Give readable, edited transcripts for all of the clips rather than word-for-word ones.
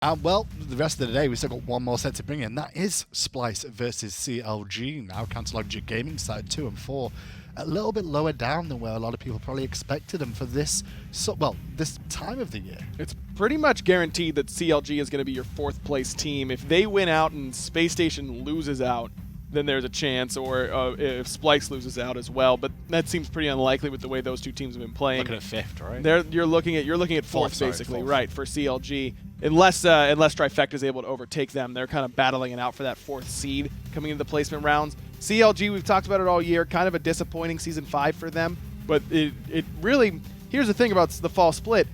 Well, the rest of the day, we've still got one more set to bring in. That is Splyce versus CLG. Now, Counterlogic Gaming side 2 and 4. A little bit lower down than where a lot of people probably expected them for this, this time of the year. It's pretty much guaranteed that CLG is going to be your 4th place team. If they win out and Space Station loses out, then there's a chance, or if Splyce loses out as well. But that seems pretty unlikely with the way those two teams have been playing. Looking at 5th, right? You're looking at 4th, basically, right, for CLG. Unless Trifecta is able to overtake them, they're kind of battling it out for that 4th seed coming into the placement rounds. CLG, we've talked about it all year, kind of a disappointing Season 5 for them. But it really, here's the thing about the fall split.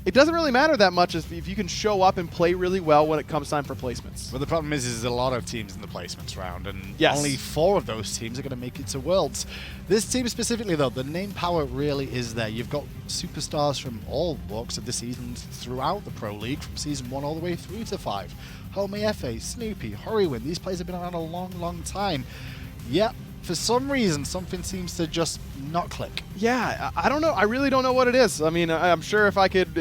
It doesn't really matter that much if you can show up and play really well when it comes time for placements. Well, the problem is there's a lot of teams in the placements round, and yes, only 4 of those teams are going to make it to Worlds. This team specifically, though, the name power really is there. You've got superstars from all walks of the seasons throughout the Pro League, from Season 1 all the way through to 5. Homiefe, Snoopy, Hurriwind, these players have been around a long, long time. Yep. For some reason, something seems to just not click. Yeah, I don't know. I really don't know what it is. I mean, I'm sure if I could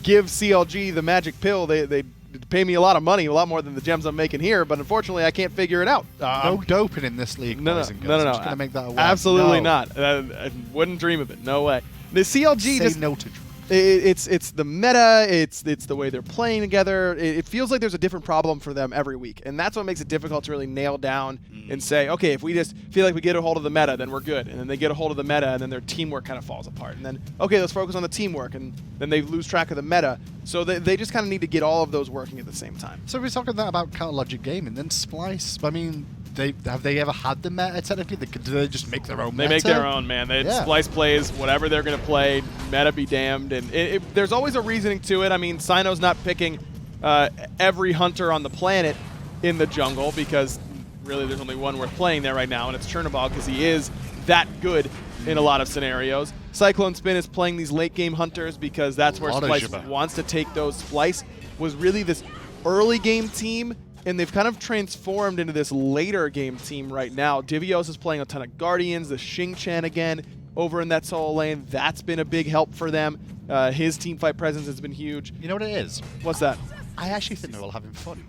give CLG the magic pill, they'd pay me a lot of money, a lot more than the gems I'm making here, but unfortunately, I can't figure it out. No doping in this league, boys and girls. No. I'm just going to make that aware. Absolutely not. I wouldn't dream of it. No way. The CLG Say no to it's the meta, it's the way they're playing together. It feels like there's a different problem for them every week, and that's what makes it difficult to really nail down and say, okay, if we just feel like we get a hold of the meta, then we're good. And then they get a hold of the meta, and then their teamwork kind of falls apart. And then, okay, let's focus on the teamwork, and then they lose track of the meta. So they just kind of need to get all of those working at the same time. So we're talking that about Counterlogic Gaming, then Splyce. I mean, have they ever had the meta technically? Do they just make their own meta? They make their own, man. Splyce plays whatever they're going to play, meta be damned. And there's always a reasoning to it. I mean, Cyno's not picking every hunter on the planet in the jungle because really there's only one worth playing there right now, and it's Chernobog because he is that good in a lot of scenarios. CycloneSpin is playing these late-game hunters because that's where Splyce wants to take those. Splyce was really this early-game team, and they've kind of transformed into this later game team right now. Divios is playing a ton of Guardians, the Xingqian again over in that solo lane. That's been a big help for them. His teamfight presence has been huge. You know what it is? What's that? I actually think they're all having fun.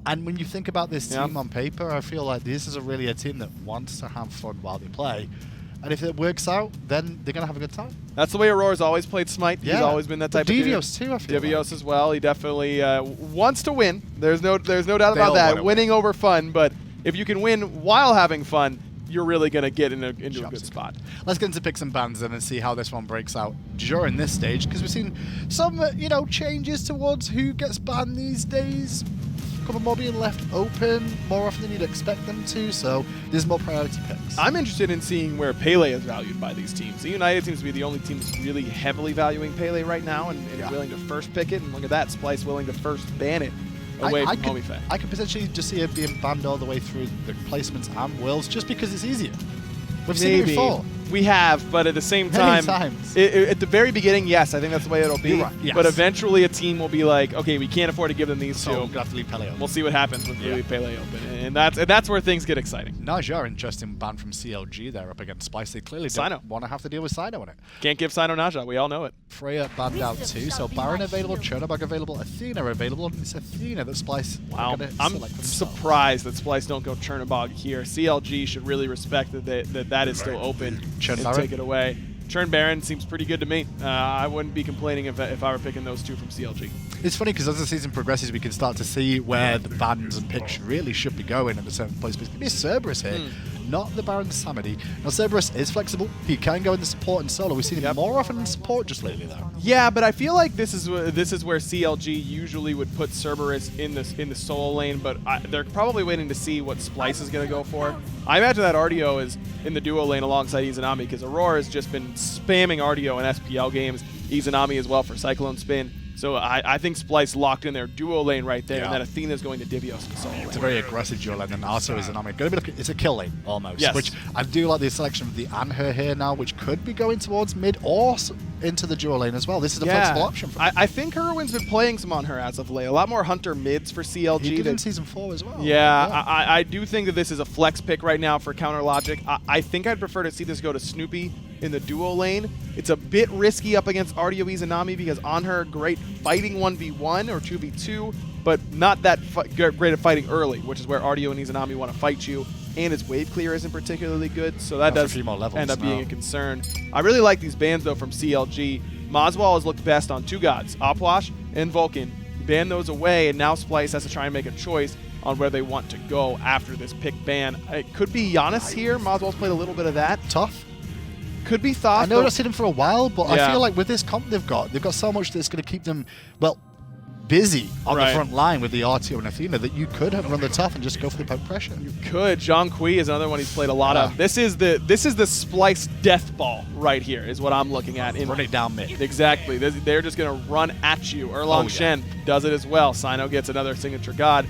And when you think about this team on paper, I feel like this is really a team that wants to have fun while they play. And if it works out, then they're going to have a good time. That's the way Aror's always played Smite. Yeah. He's always been that type of dude. Divios too, I feel Divios as well. He definitely wants to win. There's no doubt about that. Winning over fun, but if you can win while having fun, you're really going to get into a good spot. Let's get into picks and bans then and see how this one breaks out during this stage, because we've seen some, changes towards who gets banned these days. A couple more being left open more often than you'd expect them to, so there's more priority picks. I'm interested in seeing where Pele is valued by these teams. The United seems to be the only team that's really heavily valuing Pele right now and willing to first pick it. And look at that, Splyce willing to first ban it away from Homiefe. I could potentially just see it being banned all the way through the placements and Worlds just because it's easier. We've seen it before. We have, but at the same time, at the very beginning, yes, I think that's the way it'll be. You're right, yes. But eventually a team will be like, okay, we can't afford to give them these two. We'll have to leave Pele open. We'll see what happens with leave Pele open. And that's where things get exciting. Naja, interesting ban from CLG there up against Splyce. They clearly don't want to have to deal with Cyno on it. Can't give Cyno Naja, we all know it. Freya banned out too, so Baron available, Chernobog available, Athena available, and it's Athena that Splyce I'm surprised that Splyce don't go Chernobog here. CLG should really respect that is still open and take it away. Churn Baron seems pretty good to me. I wouldn't be complaining if I were picking those two from CLG. It's funny because as the season progresses, we can start to see where the bans and picks really should be going at a certain place. But it's going to be Cerberus here, not the Baron Samedi. Now, Cerberus is flexible. He can go in the support and solo. We've seen him more often in support just lately, though. Yeah, but I feel like this is where CLG usually would put Cerberus in the solo lane, but they're probably waiting to see what Splyce is going to go for. I imagine that Artio is in the duo lane alongside Izanami because Aror has just been spamming Artio in SPL games. Izanami as well for CycloneSpin. So I think Splyce locked in their duo lane right there, and then Athena's going to Divios in the solo lane. It's a very aggressive duo lane, and also Izanami. It's a kill lane, almost. Yes. Which I do like the selection of the Anhur here now, which could be going towards mid or into the duo lane as well. This is a flexible option for I think Hurriwind's been playing some Anhur as of late. A lot more hunter mids for CLG. He did in Season 4 as well. Yeah, I do think that this is a flex pick right now for Counterlogic. I think I'd prefer to see this go to Snoopy in the duo lane. It's a bit risky up against Artio Izanami because Anhur, great fighting 1v1 or 2v2, but not that great at fighting early, which is where Artio and Izanami want to fight you. And his wave clear isn't particularly good, so that does end up being a concern. I really like these bans, though, from CLG. Moswal has looked best on two gods, Opwash and Vulcan. Ban those away, and now Splyce has to try and make a choice on where they want to go after this pick ban. It could be Giannis here. Moswal's played a little bit of that. Tough. Could be Thoth. I know I've seen him for a while, but I feel like with this comp they've got so much that's going to keep them, well, busy on the front line with the Artio and Athena that you could have run the tough and just go for the poke pressure. You could. Zhong is another one he's played a lot of. This is the Splyce death ball right here is what I'm looking at. Run it down mid. Exactly. They're just going to run at you. Erlang Shen does it as well. Cyno gets another signature god.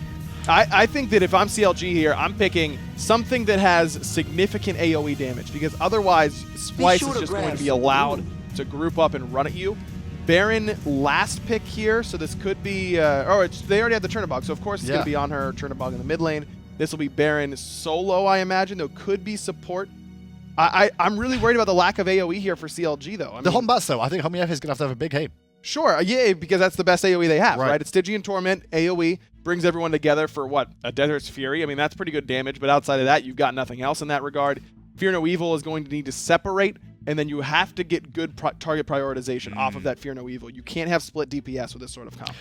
I think that if I'm CLG here, I'm picking something that has significant AoE damage because otherwise Splyce is just going to be allowed to group up and run at you. Baron last pick here, so this could be, they already have the Chernobog, so of course it's going to be on her Chernobog in the mid lane. This will be Baron solo, I imagine, though could be support. I'm really worried about the lack of AoE here for CLG, though. The Batz, though, I think Homiefe is going to have a big aim. Sure, yeah, because that's the best AoE they have, right? It's Stygian Torment, AoE, brings everyone together for, what, a Desert's Fury? I mean, that's pretty good damage, but outside of that, you've got nothing else in that regard. Fear No Evil is going to need to separate, and then you have to get good target prioritization off of that Fear No Evil. You can't have split DPS with this sort of comp.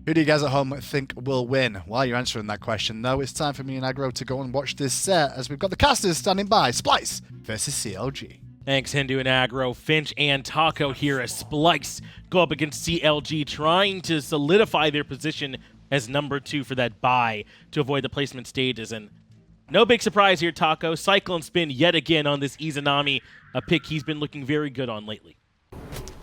Who do you guys at home think will win? While you're answering that question, though, it's time for me and Aggro to go and watch this set as we've got the casters standing by. Splyce versus CLG. Thanks, Hindu and Aggro. Finch and Taco here as Splyce go up against CLG, trying to solidify their position as number 2 for that bye to avoid the placement stages. And no big surprise here, Taco. CycloneSpin yet again on this Izanami, a pick he's been looking very good on lately.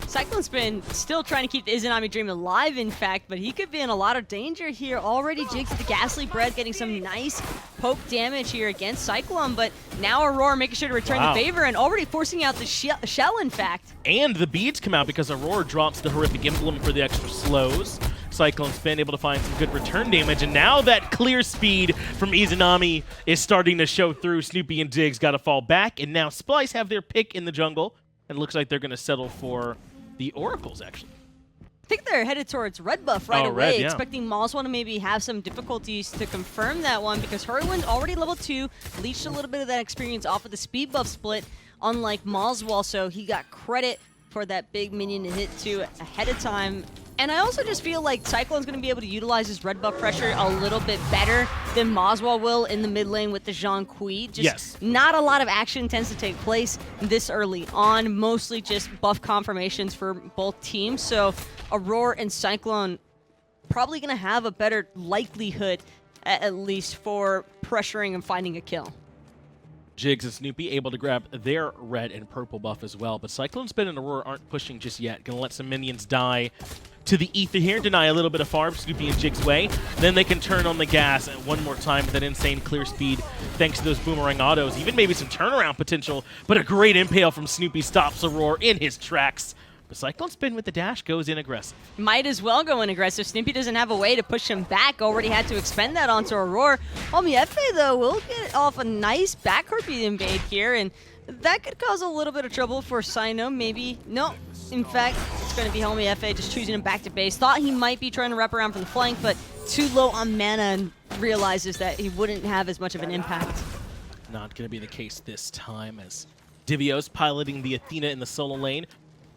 CycloneSpin still trying to keep the Izanami dream alive, in fact, but he could be in a lot of danger here. Already Jigz with the Ghastly Breath getting some nice poke damage here against Cyclone, but now Aror making sure to return the favor and already forcing out the shell, in fact. And the beads come out because Aror drops the Horrific Emblem for the extra slows. CycloneSpin able to find some good return damage, and now that clear speed from Izanami is starting to show through. Snoopy and Jigz got to fall back, and now Splyce have their pick in the jungle, and it looks like they're going to settle for the Oracles, actually. I think they're headed towards red buff right away, expecting moswal to maybe have some difficulties to confirm that one because Hurriwind already level 2, leached a little bit of that experience off of the speed buff split, unlike moswal, so he got credit for that big minion to hit to ahead of time. And I also just feel like Cyclone's going to be able to utilize his red buff pressure a little bit better than moswal will in the mid lane with the Zhong. Just not a lot of action tends to take place this early on, mostly just buff confirmations for both teams. So Aror and Cyclone probably going to have a better likelihood, at least, for pressuring and finding a kill. Jigz and Snoopy able to grab their red and purple buff as well, but CycloneSpin and Aurora aren't pushing just yet. Gonna let some minions die to the ether here, deny a little bit of farm Snoopy and Jig's way. Then they can turn on the gas one more time with that insane clear speed thanks to those boomerang autos. Even maybe some turnaround potential, but a great impale from Snoopy stops Aurora in his tracks. But CycloneSpin with the dash goes in aggressive. Might as well go in aggressive. Snoopy doesn't have a way to push him back. Already had to expend that onto Aurora. Homiefe, though, will get off a nice back heartbeat invade here, and that could cause a little bit of trouble for Cyno. Maybe. No. In fact, it's going to be Homiefe just choosing him back to base. Thought he might be trying to wrap around from the flank, but too low on mana and realizes that he wouldn't have as much of an impact. Not going to be the case this time as Divios piloting the Athena in the solo lane.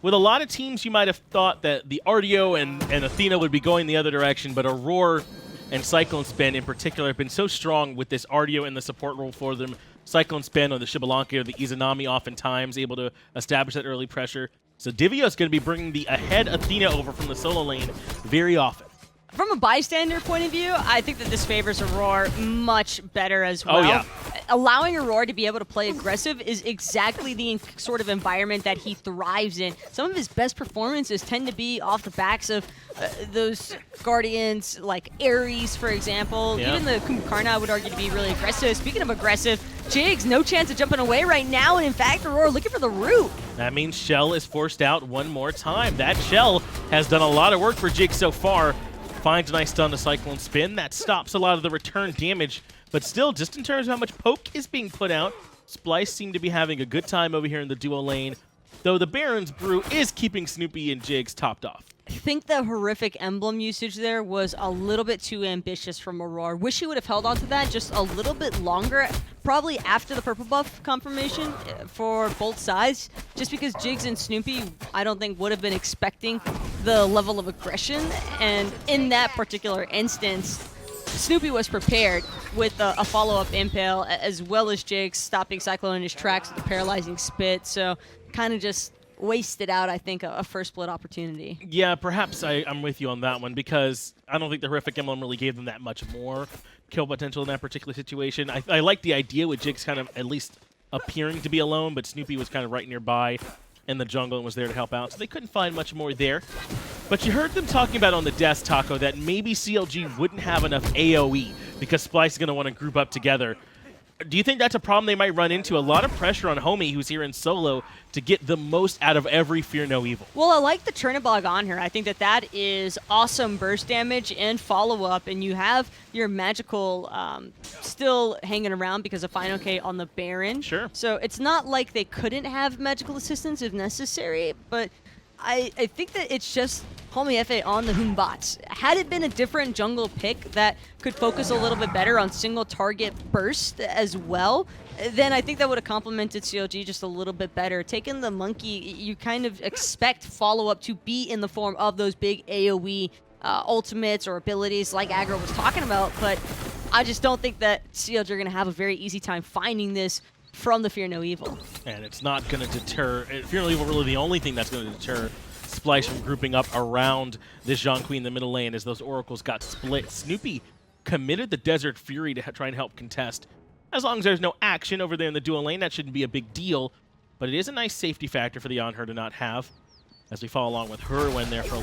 With a lot of teams, you might have thought that the Artio and Athena would be going the other direction, but Aror and CycloneSpin in particular have been so strong with this Artio in the support role for them. CycloneSpin or the Shibalanki or the Izanami oftentimes able to establish that early pressure. So Divios is going to be bringing the ahead Athena over from the solo lane very often. From a bystander point of view, I think that this favors Aurora much better as well. Oh, yeah. Allowing Aurora to be able to play aggressive is exactly the sort of environment that he thrives in. Some of his best performances tend to be off the backs of those Guardians, like Ares, for example. Yeah. Even the Kumbhakarna, I would argue, to be really aggressive. Speaking of aggressive, Jigz, no chance of jumping away right now, and in fact, Aurora looking for the root. That means Shell is forced out one more time. That Shell has done a lot of work for Jigz so far. Finds a nice stun to CycloneSpin. That stops a lot of the return damage, but still, just in terms of how much poke is being put out, Splyce seem to be having a good time over here in the duo lane. though the Baron's Brew is keeping Snoopy and Jigz topped off. I think the horrific emblem usage there was a little bit too ambitious from Aror. Wish he would have held on to that just a little bit longer, probably after the purple buff confirmation for both sides, just because Jigz and Snoopy, I don't think, would have been expecting the level of aggression. And in that particular instance, Snoopy was prepared with a follow-up impale, as well as Jigz stopping Cyclone in his tracks with the paralyzing spit. So kind of just wasted out, I think, a first split opportunity. Yeah, perhaps I'm with you on that one, because I don't think the Horrific Emblem really gave them that much more kill potential in that particular situation. I like the idea with Jigz kind of at least appearing to be alone, but Snoopy was kind of right nearby in the jungle and was there to help out, so they couldn't find much more there. But you heard them talking about on the desk, Taco, that maybe CLG wouldn't have enough AoE because Splyce is going to want to group up together. Do you think that's a problem they might run into? A lot of pressure on Homie, who's here in solo, to get the most out of every Fear No Evil. Well, I like the Chernobog on her. I think that is awesome burst damage and follow-up, and you have your magical still hanging around because of fineokay on the Baron. Sure. So it's not like they couldn't have magical assistance if necessary, but I think that it's just Homiefe on the Batz. Had it been a different jungle pick that could focus a little bit better on single target burst as well, then I think that would have complemented CLG just a little bit better. Taking the monkey, you kind of expect follow-up to be in the form of those big AoE ultimates or abilities like Aggro was talking about, but I just don't think that CLG are going to have a very easy time finding this from the Fear No Evil. And it's not going to deter... Fear No Evil really the only thing that's going to deter Splyce from grouping up around this Zhong Queen in the middle lane as those oracles got split. Snoopy committed the Desert Fury to try and help contest. As long as there's no action over there in the dual lane, that shouldn't be a big deal. But it is a nice safety factor for the Anhur to not have, as we follow along with Hurriwind there for a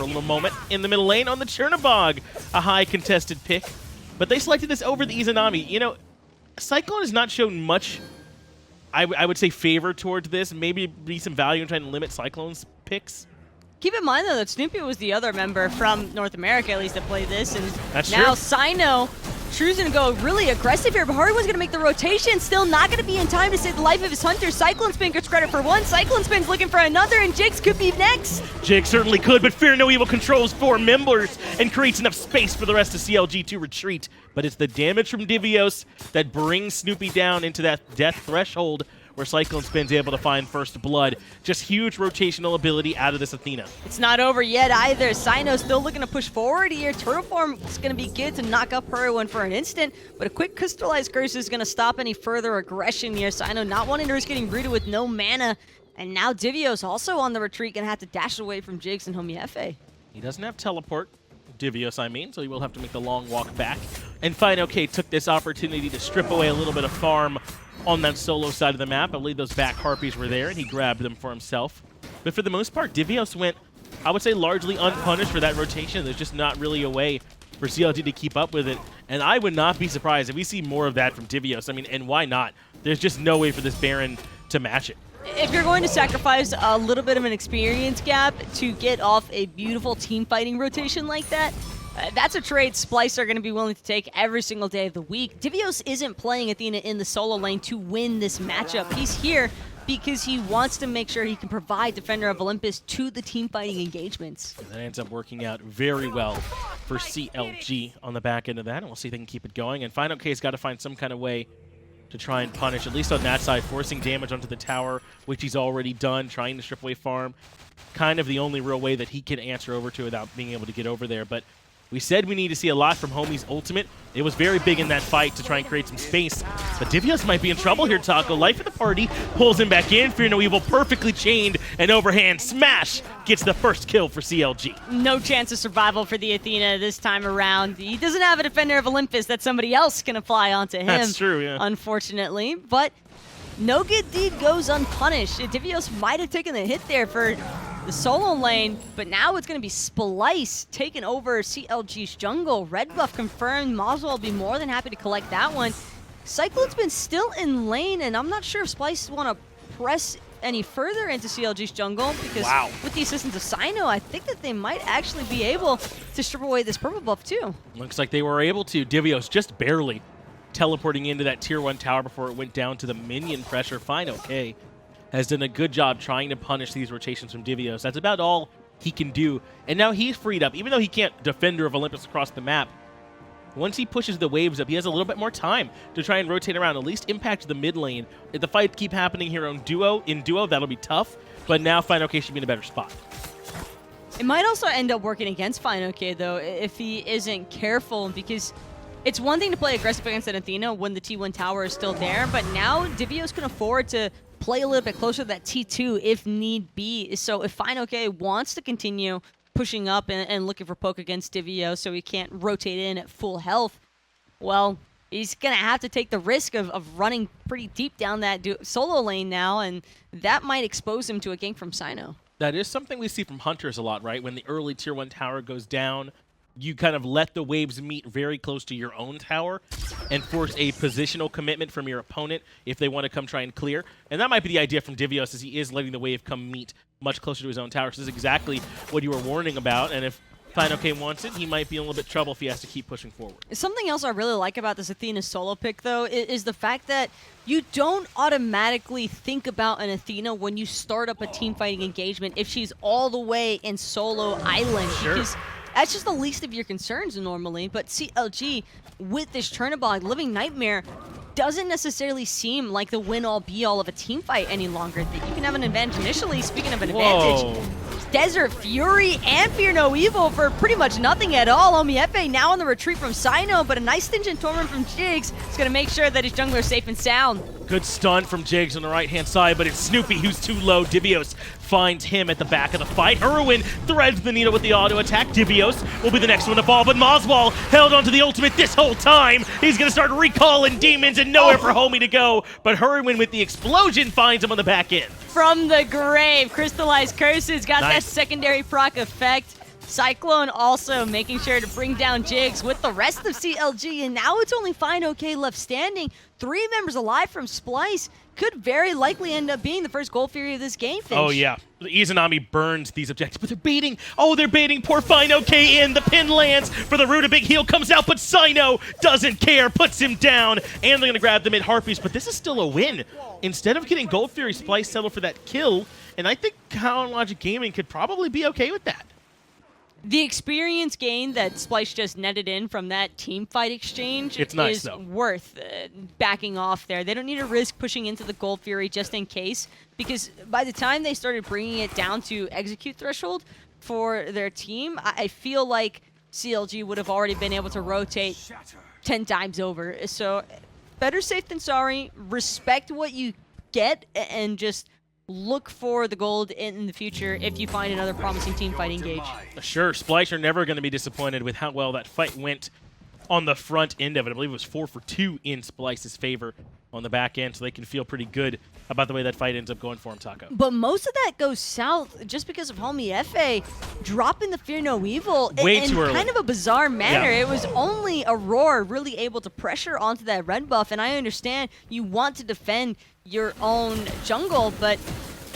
little moment in the middle lane on the Chernobog. A high contested pick. But they selected this over the Izanami. You know, Cyclone has not shown much, I would say, favor towards this. Maybe be some value in trying to limit Cyclone's picks. Keep in mind, though, that Snoopy was the other member from North America, at least, that played this. And that's now true. Cyno, True's going to go really aggressive here, but Hurriwind's going to make the rotation. Still not going to be in time to save the life of his hunter. CycloneSpin gets credit for one. CycloneSpin's looking for another, and Jigz could be next. Jigz certainly could, but Fear No Evil controls 4 members and creates enough space for the rest of CLG to retreat. But it's the damage from Divios that brings Snoopy down into that death threshold, where CycloneSpin's able to find first blood. Just huge rotational ability out of this Athena. It's not over yet either. Cyno's still looking to push forward here. Turtleform is going to be good to knock up Hurriwind for an instant, but a quick crystallized curse is going to stop any further aggression here. Cyno not wanting to risk getting rooted with no mana, and now Divios also on the retreat, going to have to dash away from Jigz and Homiefe. He doesn't have teleport, Divios I mean, so he will have to make the long walk back. And fineokay took this opportunity to strip away a little bit of farm on that solo side of the map. I believe those back harpies were there, and he grabbed them for himself. But for the most part, Divios went, I would say, largely unpunished for that rotation. There's just not really a way for CLG to keep up with it. And I would not be surprised if we see more of that from Divios. I mean, and why not? There's just no way for this Baron to match it. If you're going to sacrifice a little bit of an experience gap to get off a beautiful team fighting rotation like that, that's a trade Splyce are going to be willing to take every single day of the week. Divios isn't playing Athena in the solo lane to win this matchup. He's here because he wants to make sure he can provide Defender of Olympus to the team fighting engagements. And that ends up working out very well for CLG on the back end of that, and we'll see if they can keep it going. And fineokay's got to find some kind of way to try and punish, at least on that side, forcing damage onto the tower, which he's already done, trying to strip away farm. Kind of the only real way that he can answer over to without being able to get over there. But we said we need to see a lot from Homie's ultimate. It was very big in that fight to try and create some space. But Divios might be in trouble here, Taco. Life of the party pulls him back in. Fear No Evil perfectly chained, and overhand smash gets the first kill for CLG. No chance of survival for the Athena this time around. He doesn't have a Defender of Olympus that somebody else can apply onto him. That's true, yeah. Unfortunately. But no good deed goes unpunished. Divios might have taken the hit there for the solo lane, but now it's going to be Splyce taking over CLG's jungle. Red buff confirmed. moswal will be more than happy to collect that one. CycloneSpin still in lane, and I'm not sure if Splyce want to press any further into CLG's jungle, because with the assistance of Cyno, I think that they might actually be able to strip away this purple buff too. Looks like they were able to. Divios just barely teleporting into that tier 1 tower before it went down to the minion pressure. fineokay has done a good job trying to punish these rotations from Divios. That's about all he can do. And now he's freed up. Even though he can't Defender of Olympus across the map, once he pushes the waves up, he has a little bit more time to try and rotate around, at least impact the mid lane. If the fight keep happening here in duo, that'll be tough. But now fineokay should be in a better spot. It might also end up working against fineokay, though, if he isn't careful, because it's one thing to play aggressive against an Athena when the T1 tower is still there, but now Divios can afford to play a little bit closer to that T2 if need be. So if fineokay wants to continue pushing up and looking for poke against Divios so he can't rotate in at full health, well, he's going to have to take the risk of running pretty deep down that solo lane now, and that might expose him to a gank from Cyno. That is something we see from Hunters a lot, right? When the early Tier 1 tower goes down, you kind of let the waves meet very close to your own tower and force a positional commitment from your opponent if they want to come try and clear. And that might be the idea from Divios, as he is letting the wave come meet much closer to his own tower. So this is exactly what you were warning about. And if fineokay wants it, he might be in a little bit of trouble if he has to keep pushing forward. Something else I really like about this Athena solo pick, though, is the fact that you don't automatically think about an Athena when you start up a team-fighting engagement if she's all the way in solo island. Sure. Because that's just the least of your concerns normally. But CLG, with this Chernobog, Living Nightmare doesn't necessarily seem like the win-all be-all of a team fight any longer. That you can have an advantage initially. Speaking of an advantage, Desert Fury and Fear No Evil for pretty much nothing at all. Homiefe now on the retreat from Cyno, but a nice Stingent Torment from Jigz is going to make sure that his jungler is safe and sound. Good stun from Jigz on the right-hand side, but it's Snoopy who's too low. Divios finds him at the back of the fight. Hurriwind threads the needle with the auto attack. Divios will be the next one to fall, but moswal held onto the ultimate this whole time. He's going to start recalling demons and nowhere for Homie to go, but Hurriwind with the explosion finds him on the back end. From the grave, Crystallized Curses got that secondary proc effect. Cyclone also making sure to bring down Jigz with the rest of CLG, and now it's only fineokay left standing. 3 members alive from Splyce. Could very likely end up being the first Gold Fury of this game, Finch. Oh, yeah. Izanami burns these objectives, but they're baiting. Oh, they're baiting poor fineokay in. The pin lands for the root. A big heal comes out, but Cyno doesn't care, puts him down, and they're going to grab the mid-Harpies, but this is still a win. Instead of getting Gold Fury, Splyce settled for that kill, and I think Logic Gaming could probably be okay with that. The experience gain that Splyce just netted in from that team fight exchange is worth backing off there. They don't need to risk pushing into the Gold Fury just in case, because by the time they started bringing it down to execute threshold for their team, I feel like CLG would have already been able to rotate 10 times over. So better safe than sorry. Respect what you get and just look for the gold in the future if you find another promising team fight engage. Sure, Splyce are never going to be disappointed with how well that fight went on the front end of it. I believe it was 4 for 2 in Splyce's favor on the back end, so they can feel pretty good about the way that fight ends up going for him, Taco. But most of that goes south just because of Homiefe dropping the Fear No Evil in kind of a bizarre manner. Yeah. It was only Aror really able to pressure onto that red buff, and I understand you want to defend your own jungle, but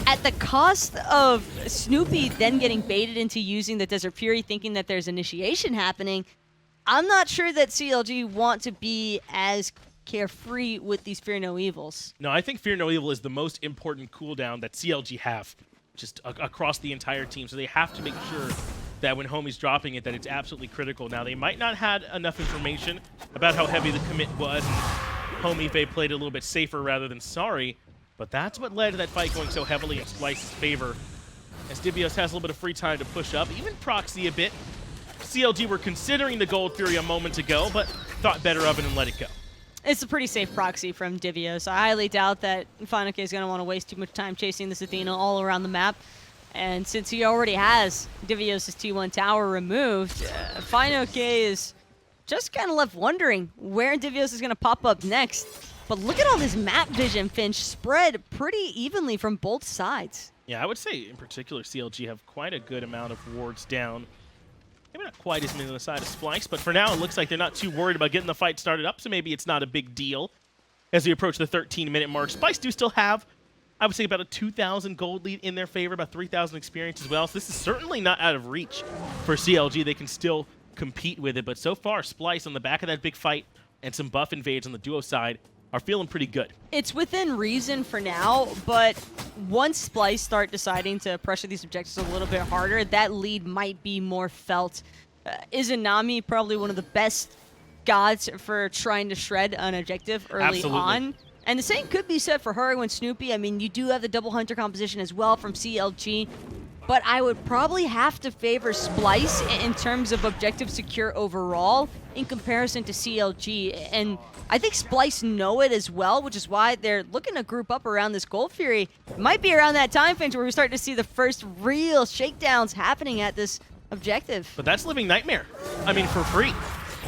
at the cost of Snoopy then getting baited into using the Desert Fury, thinking that there's initiation happening, I'm not sure that CLG want to be as carefree with these Fear No Evils. No, I think Fear No Evil is the most important cooldown that CLG have just across the entire team, so they have to make sure that when Homie's dropping it, that it's absolutely critical. Now, they might not have enough information about how heavy the commit was, and Homiefe played a little bit safer rather than sorry, but that's what led to that fight going so heavily in Splyce's favor, as Divios has a little bit of free time to push up, even proxy a bit. CLG were considering the Gold Fury a moment ago, but thought better of it and let it go. It's a pretty safe proxy from Divios. I highly doubt that fineokay is going to want to waste too much time chasing this Athena all around the map. And since he already has Divios' T1 tower removed, fineokay is just kind of left wondering where Divios is going to pop up next. But look at all this map vision, Finch, spread pretty evenly from both sides. Yeah, I would say in particular CLG have quite a good amount of wards down. Maybe not quite as many on the side of Splyce, but for now it looks like they're not too worried about getting the fight started up, so maybe it's not a big deal as we approach the 13-minute mark. Splyce do still have, I would say, about a 2,000 gold lead in their favor, about 3,000 experience as well, so this is certainly not out of reach for CLG. They can still compete with it, but so far Splyce on the back of that big fight and some buff invades on the duo side are feeling pretty good. It's within reason for now, but once Splyce start deciding to pressure these objectives a little bit harder, that lead might be more felt. Izanami, probably one of the best gods for trying to shred an objective early on. And the same could be said for Hurriwind, Snoopy. I mean, you do have the double hunter composition as well from CLG, but I would probably have to favor Splyce in terms of objective secure overall in comparison to CLG. And I think Splyce know it as well, which is why they're looking to group up around this Gold Fury. It might be around that time frame where we start to see the first real shakedowns happening at this objective. But that's living nightmare. I mean, for free.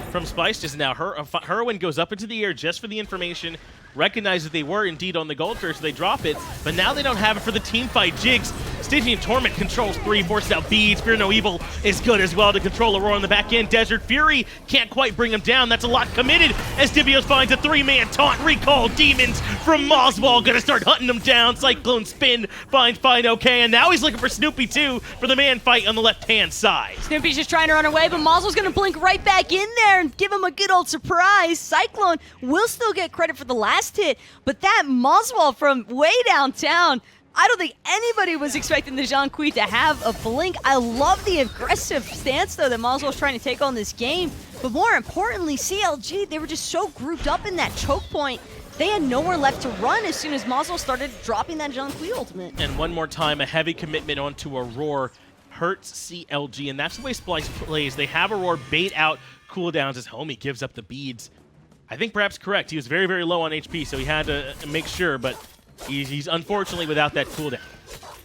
From Splyce just now, Hurriwind goes up into the air just for the information, recognizes they were indeed on the gold first, so they drop it, but now they don't have it for the team fight. Jigz, Stygian Torment controls 3, forces out beads. Fear No Evil is good as well to control Aurora on the back end. Desert Fury can't quite bring him down. That's a lot committed as Divios finds a 3-man taunt. Recall Demons from moswal, gonna start hunting him down. CycloneSpin finds fineokay, and now he's looking for Snoopy too for the man fight on the left-hand side. Snoopy's just trying to run away, but moswal's gonna blink right back in there and give him a good old surprise. Cyclone will still get credit for the last hit, but that moswal from way downtown, I don't think anybody was expecting the Zhong to have a blink. I love the aggressive stance, though, that moswal's trying to take on this game. But more importantly, CLG, they were just so grouped up in that choke point. They had nowhere left to run as soon as moswal started dropping that Zhong ultimate. And one more time, a heavy commitment onto Aror hurts CLG, and that's the way Splyce plays. They have Aror bait out cooldowns as Homie gives up the beads. I think perhaps correct. He was very, very low on HP, so he had to make sure, but he's unfortunately without that cooldown.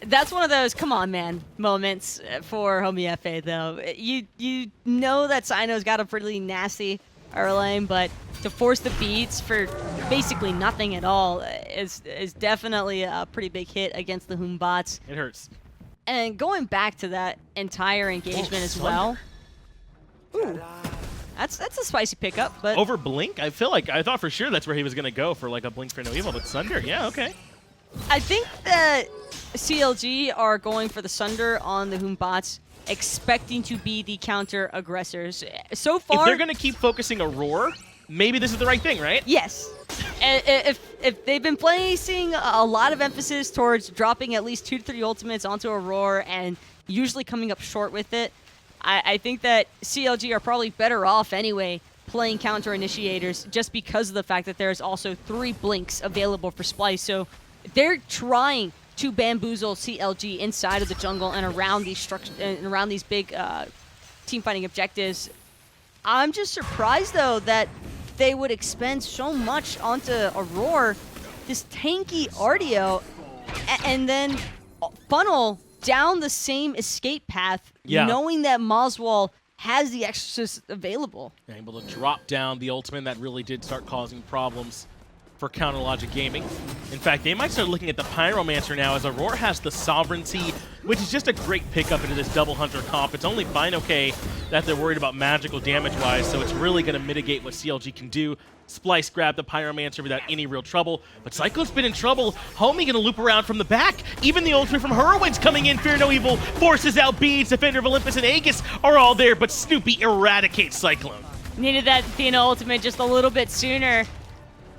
That's one of those come on man moments for Homiefe, though. You know that Cyno's got a pretty nasty Erlang, but to force the beats for basically nothing at all is definitely a pretty big hit against the Homebots. It hurts. And going back to that entire engagement as well. Ooh. That's a spicy pickup, but over Blink? I thought for sure that's where he was gonna go for like a Blink for No Evil, but Sunder, yeah, okay. I think that CLG are going for the Sunder on the Homebots, expecting to be the counter aggressors. So far, if they're gonna keep focusing Aurora, maybe this is the right thing, right? Yes. If they've been placing a lot of emphasis towards dropping at least 2 to 3 ultimates onto Aurora and usually coming up short with it, I think that CLG are probably better off anyway playing counter initiators just because of the fact that there's also 3 blinks available for Splyce. So they're trying to bamboozle CLG inside of the jungle and around these big team fighting objectives. I'm just surprised though that they would expend so much onto Aurora, this tanky Artio, and then funnel down the same escape path, knowing that moswal has the extras available. Able to drop down the ultimate. That really did start causing problems for Counter Logic Gaming. In fact, they might start looking at the Pyromancer now, as Aurora has the Sovereignty, which is just a great pickup into this double hunter comp. It's only fineokay that they're worried about magical damage-wise, so it's really going to mitigate what CLG can do. Splyce grabbed the Pyromancer without any real trouble, but CycloneSpin in trouble. Homie gonna loop around from the back. Even the ultimate from Hurriwind's coming in. Fear No Evil forces out Beads. Defender of Olympus and Aegis are all there, but Snoopy eradicates Cyclone. Needed that Athena ultimate just a little bit sooner.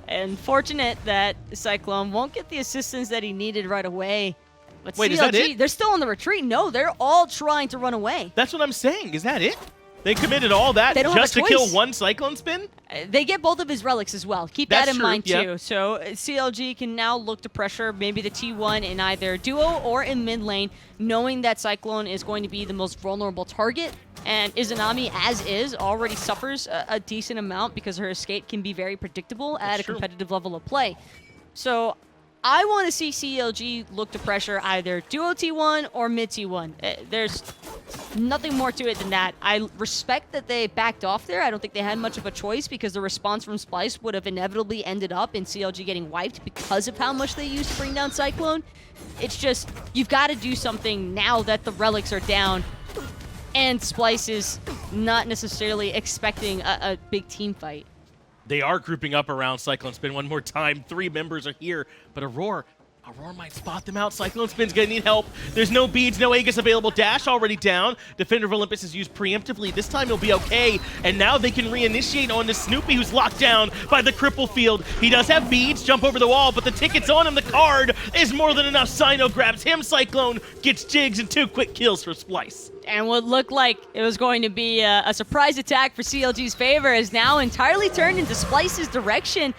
And fortunate that Cyclone won't get the assistance that he needed right away. But wait, CLG, is that it? They're still on the retreat. No, they're all trying to run away. That's what I'm saying. Is that it? They committed all that just to kill one CycloneSpin? They get both of his relics as well. Keep that in mind, yeah. too. So CLG can now look to pressure maybe the T1 in either duo or in mid lane, knowing that Cyclone is going to be the most vulnerable target. And Izanami, as is, already suffers a decent amount because her escape can be very predictable at a competitive level of play. So I want to see CLG look to pressure either duo T1 or mid T1. There's nothing more to it than that. I respect that they backed off there. I don't think they had much of a choice because the response from Splyce would have inevitably ended up in CLG getting wiped because of how much they used to bring down Cyclone. It's just, you've got to do something now that the relics are down and Splyce is not necessarily expecting a big team fight. They are grouping up around CycloneSpin one more time. 3 members are here, but Aurora Aror might spot them out. CycloneSpin's gonna need help. There's no beads, no Aegis available. Dash already down. Defender of Olympus is used preemptively. This time he'll be okay. And now they can reinitiate on the Snoopy, who's locked down by the cripple field. He does have beads, jump over the wall, but the ticket's on him. The card is more than enough. Cyno grabs him. Cyclone gets Jigz and 2 quick kills for Splyce. And what looked like it was going to be a surprise attack for CLG's favor is now entirely turned into Splyce's direction.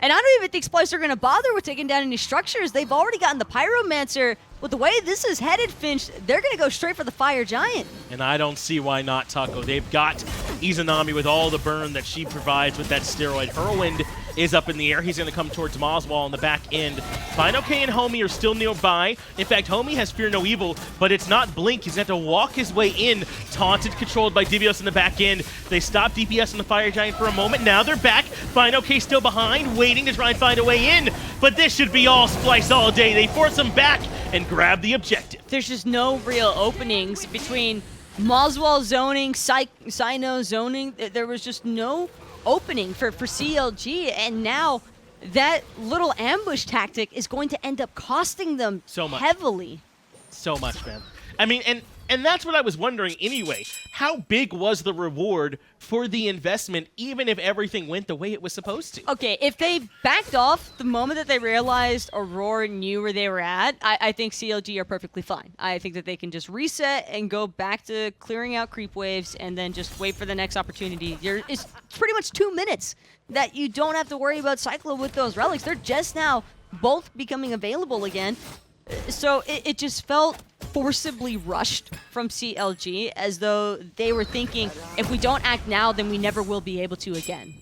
And I don't even think Splyce are going to bother with taking down any structures. They've already gotten the Pyromancer. With the way this is headed, Finch, they're going to go straight for the Fire Giant. And I don't see why not, Taco. They've got Izanami with all the burn that she provides with that steroid. Hurriwind is up in the air. He's going to come towards moswal on the back end. fineokay and Homie are still nearby. In fact, Homie has Fear No Evil, but it's not Blink. He's going to have to walk his way in. Taunted, controlled by Divios in the back end. They stop DPS on the Fire Giant for a moment. Now they're back. fineokay still behind, waiting to try and find a way in. But this should be all Splyce all day. They force him back and grab the objective. There's just no real openings between moswal zoning, Cyno zoning. There was just no opening for CLG, and now that little ambush tactic is going to end up costing them so much. Heavily. So much, man. I mean, and that's what I was wondering anyway. How big was the reward for the investment, even if everything went the way it was supposed to? Okay, if they backed off the moment that they realized Aror knew where they were at, I think CLG are perfectly fine. I think that they can just reset and go back to clearing out creep waves and then just wait for the next opportunity. It's pretty much 2 minutes that you don't have to worry about Cyclo with those relics. They're just now both becoming available again. So it just felt forcibly rushed from CLG, as though they were thinking, if we don't act now, then we never will be able to again.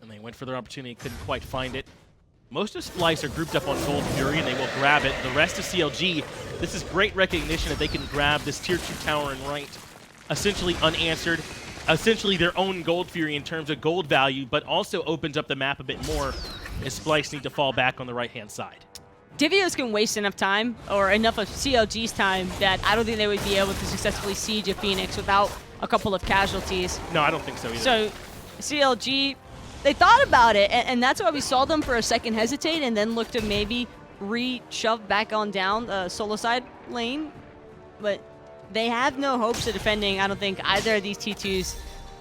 And they went for their opportunity, couldn't quite find it. Most of Splyce are grouped up on Gold Fury, and they will grab it. The rest of CLG, this is great recognition that they can grab this Tier 2 tower and right, essentially unanswered, essentially their own Gold Fury in terms of gold value, but also opens up the map a bit more as Splyce need to fall back on the right-hand side. Divios can waste enough time, or enough of CLG's time, that I don't think they would be able to successfully siege a Phoenix without a couple of casualties. No, I don't think so either. So CLG, they thought about it, and that's why we saw them for a second hesitate and then look to maybe re-shove back on down the solo side lane. But they have no hopes of defending, I don't think, either of these T2s.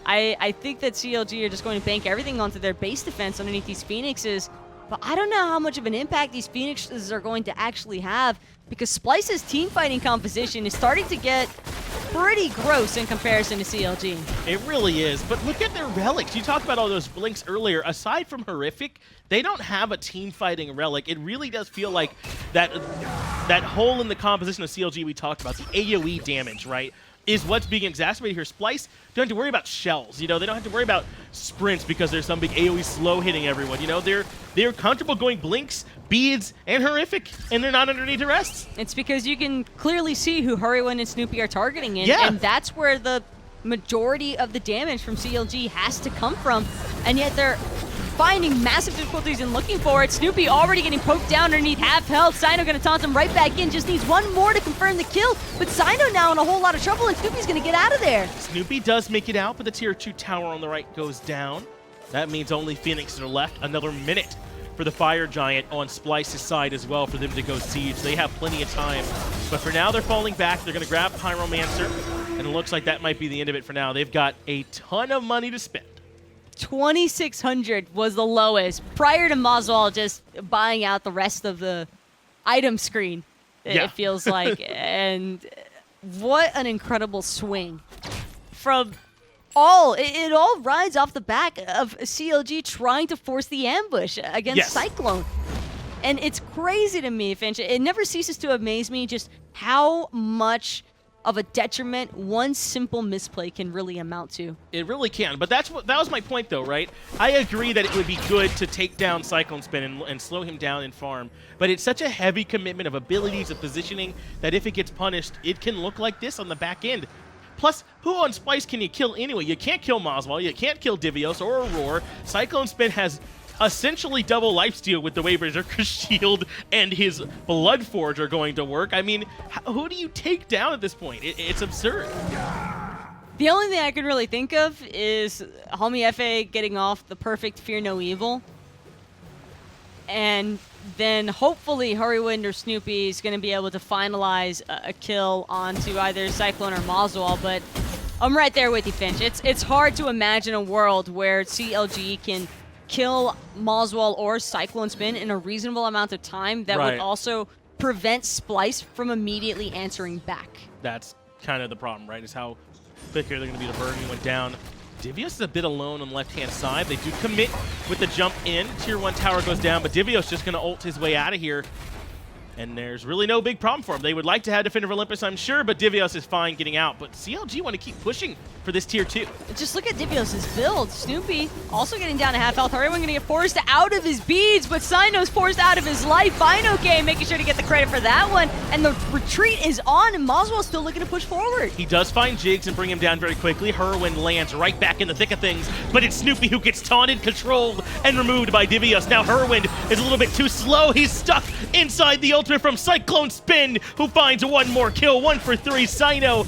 I think that CLG are just going to bank everything onto their base defense underneath these Phoenixes. But I don't know how much of an impact these Phoenixes are going to actually have, because Splyce's team fighting composition is starting to get pretty gross in comparison to CLG. It really is, but look at their relics. You talked about all those blinks earlier. Aside from Horrific, they don't have a team fighting relic. It really does feel like that hole in the composition of CLG we talked about, the AoE damage, right, is what's being exacerbated here. Splyce don't have to worry about shells. You know, they don't have to worry about sprints because there's some big AoE slow hitting everyone. You know, they're comfortable going blinks, beads, and Horrific, and they're not underneath arrests. It's because you can clearly see who Hurriwind and Snoopy are targeting, and that's where the majority of the damage from CLG has to come from, and yet they're finding massive difficulties in looking for it. Snoopy already getting poked down underneath half health. Cyno gonna taunt him right back in. Just needs one more to confirm the kill. But Cyno now in a whole lot of trouble, and Snoopy's gonna get out of there. Snoopy does make it out, but the Tier 2 tower on the right goes down. That means only Phoenix are left. Another minute for the Fire Giant on Splyce's side as well for them to go siege. They have plenty of time. But for now, they're falling back. They're gonna grab Pyromancer, and it looks like that might be the end of it for now. They've got a ton of money to spend. 2,600 was the lowest prior to moswal just buying out the rest of the item screen, it feels like. And what an incredible swing from it all rides off the back of CLG trying to force the ambush against Cyclone. And it's crazy to me, Finch. It never ceases to amaze me just how much of a detriment one simple misplay can really amount to. It really can, but that was my point though, right? I agree that it would be good to take down CycloneSpin and slow him down in farm, but it's such a heavy commitment of abilities, of positioning, that if it gets punished, it can look like this on the back end. Plus, who on Splyce can you kill anyway? You can't kill moswal, you can't kill Divios or Aror. CycloneSpin has essentially double lifesteal with the way Berserker's Shield and his Bloodforge are going to work. I mean, who do you take down at this point? It's absurd. The only thing I can really think of is Homiefe getting off the perfect Fear No Evil. and then hopefully Hurriwind or Snoopy is going to be able to finalize a kill onto either Cyclone or moswal, but I'm right there with you, Finch. It's hard to imagine a world where CLG can kill moswal or CycloneSpin in a reasonable amount of time that would also prevent Splyce from immediately answering back. That's kind of the problem, right? Is how quick they're going to be to burn. He went down. Divios is a bit alone on the left-hand side. They do commit with the jump in. Tier 1 tower goes down, but Divios just going to ult his way out of here. And there's really no big problem for him. They would like to have Defender of Olympus, I'm sure, but Divios is fine getting out. But CLG want to keep pushing for this Tier 2. Just look at Divios' build. Snoopy also getting down to half health. Hurriwind going to get forced out of his beads, but Cyno's forced out of his life. fineokay making sure to get the credit for that one. And the retreat is on, and moswal's still looking to push forward. He does find Jigz and bring him down very quickly. Hurriwind lands right back in the thick of things, but it's Snoopy who gets taunted, controlled, and removed by Divios. Now Hurriwind is a little bit too slow. He's stuck inside the ultimate from CycloneSpin, who finds one more kill. 1 for 3, Cyno.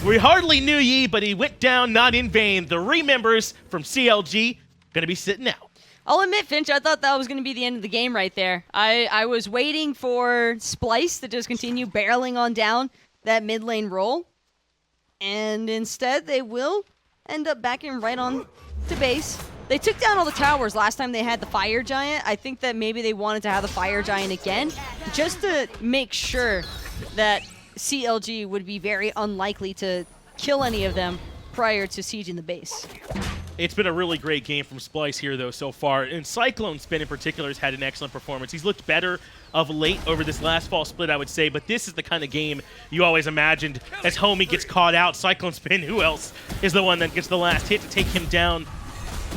We hardly knew ye, but he went down not in vain. The remembers from CLG going to be sitting out. I'll admit, Finch, I thought that was going to be the end of the game right there. I was waiting for Splyce to just continue barreling on down that mid lane roll, and instead they will end up backing right on to base. They took down all the towers last time they had the Fire Giant. I think that maybe they wanted to have the Fire Giant again, just to make sure that CLG would be very unlikely to kill any of them prior to sieging the base. It's been a really great game from Splyce here, though, so far. And CycloneSpin in particular has had an excellent performance. He's looked better of late over this last fall split, I would say, but this is the kind of game you always imagined as Homie gets caught out. CycloneSpin, who else is the one that gets the last hit to take him down?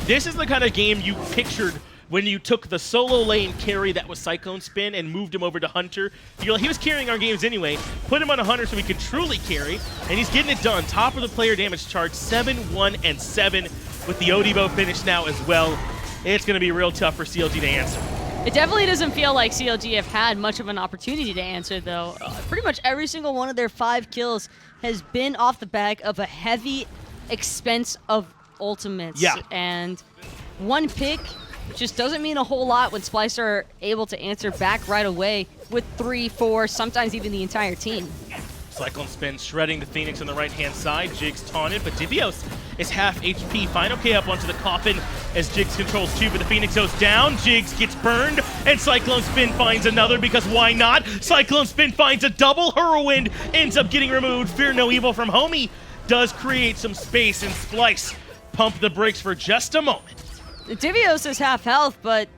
This is the kind of game you pictured when you took the solo lane carry that was CycloneSpin and moved him over to Hunter. He was carrying our games anyway. Put him on a Hunter so he could truly carry, and he's getting it done. Top of the player damage chart, 7, 1, and 7 with the Odibo finish now as well. It's going to be real tough for CLG to answer. It definitely doesn't feel like CLG have had much of an opportunity to answer, though. Pretty much every single one of their 5 kills has been off the back of a heavy expense of ultimates. Yeah. And one pick just doesn't mean a whole lot when Splyce are able to answer back right away with 3, 4, sometimes even the entire team. CycloneSpin shredding the Phoenix on the right-hand side. Jigz taunted, but Divios is half HP. fineokay up onto the coffin as Jigz controls 2, but the Phoenix goes down. Jigz gets burned, and CycloneSpin finds another, because why not? CycloneSpin finds a double. Hurriwind ends up getting removed. Fear no evil from Homie does create some space, and Splyce pump the brakes for just a moment. Divios is half health, but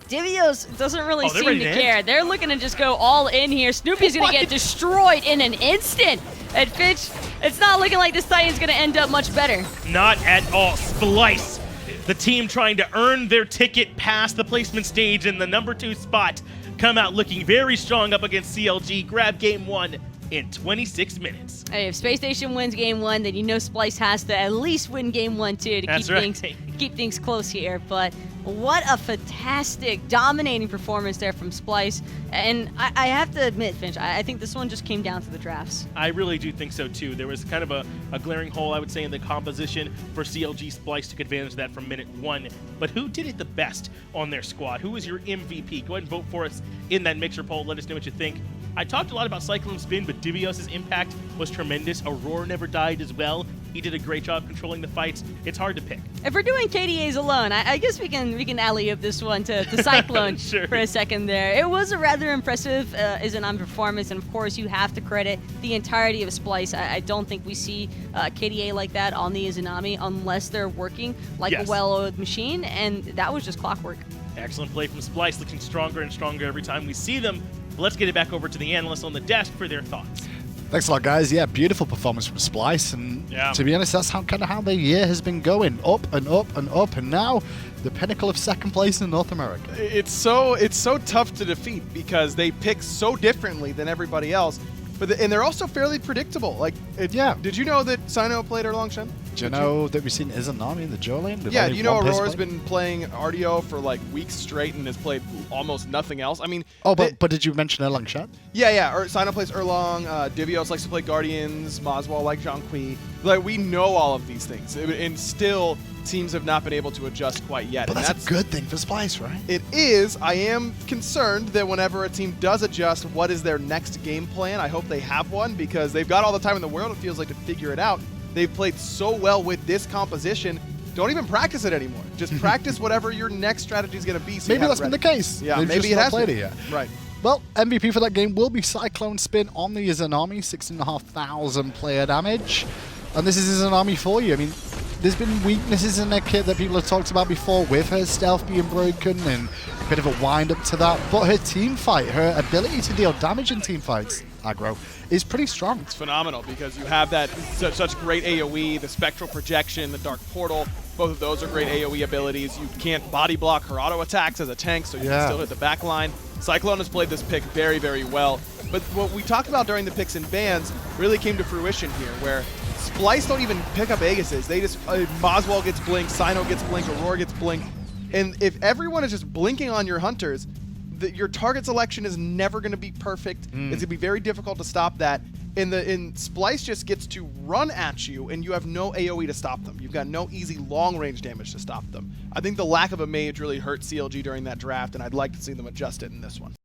Divios doesn't really seem to care. They're looking to just go all in here. Snoopy's going to get destroyed in an instant. And Finch, it's not looking like this Titan's going to end up much better. Not at all. Splyce, the team trying to earn their ticket past the placement stage in the number 2 spot, come out looking very strong up against CLG. Grab game 1 in 26 minutes. Hey, if Space Station wins game 1, then you know Splyce has to at least win game 1 too to keep things close here. But what a fantastic, dominating performance there from Splyce. And I have to admit, Finch, I think this one just came down to the drafts. I really do think so too. There was kind of a glaring hole, I would say, in the composition for CLG. Splyce took advantage of that from minute 1. But who did it the best on their squad? Who was your MVP? Go ahead and vote for us in that Mixer poll. Let us know what you think. I talked a lot about CycloneSpin, but Divios' impact was tremendous. Aror never died as well. He did a great job controlling the fights. It's hard to pick. If we're doing KDAs alone, I guess we can alley-oop this one to Cyclone sure. for a second there. It was a rather impressive Izanami performance, and of course you have to credit the entirety of Splyce. I don't think we see KDA like that on the Izanami unless they're working like a well-oiled machine, and that was just clockwork. Excellent play from Splyce, looking stronger and stronger every time we see them. But let's get it back over to the analysts on the desk for their thoughts. Thanks a lot, guys. Yeah, beautiful performance from Splyce, and to be honest, that's kind of how the year has been going, up and up and up, and now the pinnacle of second place in North America. It's so tough to defeat because they pick so differently than everybody else, and they're also fairly predictable. Like, did you know that Cyno played Erlang, Shen? Do you know that we've seen Izanami in the Joe lane? Yeah, you know Auror's been playing Artio for like weeks straight and has played almost nothing else. I mean... Oh, but did you mention Erlang Shen? Yeah. Cyno plays Erlang, Divios likes to play Guardians, moswal like Zhong. Like, we know all of these things, and still teams have not been able to adjust quite yet. But that's a good thing for Splyce, right? It is. I am concerned that whenever a team does adjust, what is their next game plan? I hope they have one, because they've got all the time in the world, it feels like, to figure it out. They've played so well with this composition. Don't even practice it anymore. Just practice whatever your next strategy is going to be. So maybe that's been the case. Yeah, they've maybe just it not has played been. it yet. Right. Well, MVP for that game will be CycloneSpin on the Izanami, 16,500 player damage. And this is Izanami for you. I mean, there's been weaknesses in their kit that people have talked about before, with her stealth being broken and a bit of a wind-up to that. But her team fight, her ability to deal damage in team fights, aggro, is pretty strong. It's phenomenal because you have that such great AoE, the spectral projection, the dark portal. Both of those are great AoE abilities. You can't body block her auto attacks as a tank, so you can still hit the back line. Cyclone has played this pick very, very well. But what we talked about during the picks and bans really came to fruition here, where Splyce don't even pick up Aegises. They just, moswal gets blinked, Cyno gets blinked, Aror gets blinked. And if everyone is just blinking on your hunters, your target selection is never going to be perfect. It's going to be very difficult to stop that. And Splyce just gets to run at you, and you have no AoE to stop them. You've got no easy long-range damage to stop them. I think the lack of a mage really hurt CLG during that draft, and I'd like to see them adjust it in this one.